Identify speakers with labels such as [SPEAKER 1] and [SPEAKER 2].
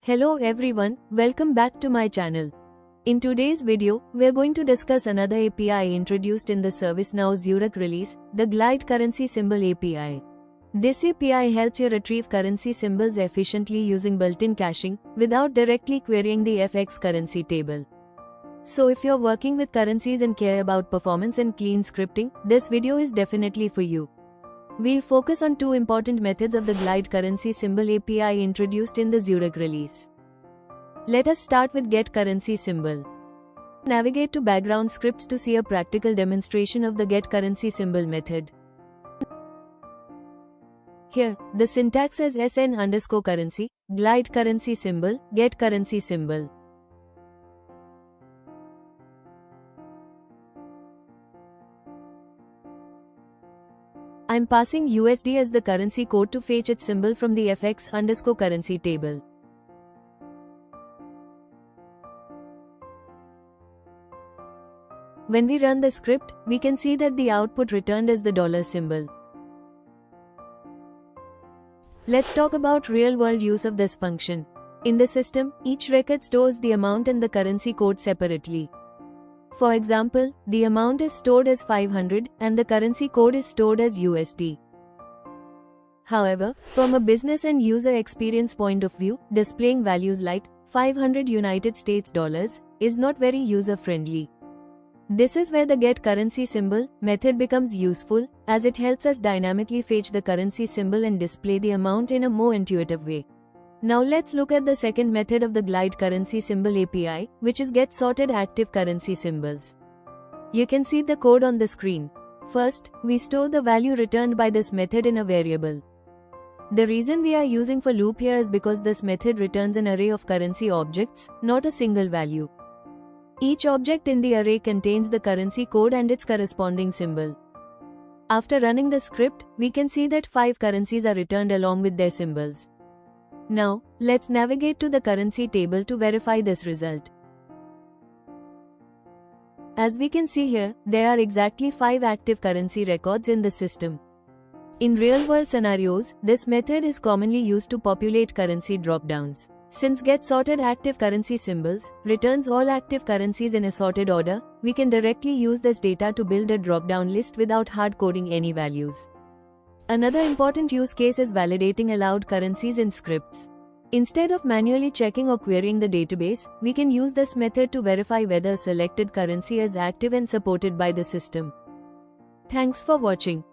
[SPEAKER 1] Hello everyone, welcome back to my channel. In today's video, we're going to discuss another API introduced in the ServiceNow Zurich release, the Glide Currency Symbol API. This API helps you retrieve currency symbols efficiently using built-in caching, without directly querying the FX currency table. So if you're working with currencies and care about performance and clean scripting, this video is definitely for you. We'll focus on two important methods of the Glide Currency Symbol API introduced in the Zurich release. Let us start with Get Currency Symbol. Navigate to Background Scripts to see a practical demonstration of the Get Currency Symbol method. Here, the syntax is SN_currency, Glide Currency Symbol, Get Currency Symbol. I'm passing USD as the currency code to fetch its symbol from the FX_currency table. When we run the script, we can see that the output returned is the dollar symbol. Let's talk about real-world use of this function. In the system, each record stores the amount and the currency code separately. For example, the amount is stored as 500 and the currency code is stored as USD. However, from a business and user experience point of view, displaying values like 500 United States dollars is not very user-friendly. This is where the Get Currency Symbol method becomes useful, as it helps us dynamically fetch the currency symbol and display the amount in a more intuitive way. Now let's look at the second method of the Glide Currency Symbol API, which is Get Sorted Active Currency Symbols. You can see the code on the screen. First, we store the value returned by this method in a variable. The reason we are using for loop here is because this method returns an array of currency objects, not a single value. Each object in the array contains the currency code and its corresponding symbol. After running the script, we can see that 5 currencies are returned along with their symbols. Now, let's navigate to the currency table to verify this result. As we can see here, there are exactly 5 active currency records in the system. In real-world scenarios, this method is commonly used to populate currency drop-downs. Since Get Sorted Active Currency Symbols returns all active currencies in a sorted order, we can directly use this data to build a drop-down list without hard-coding any values. Another important use case is validating allowed currencies in scripts. Instead of manually checking or querying the database, we can use this method to verify whether a selected currency is active and supported by the system. Thanks for watching.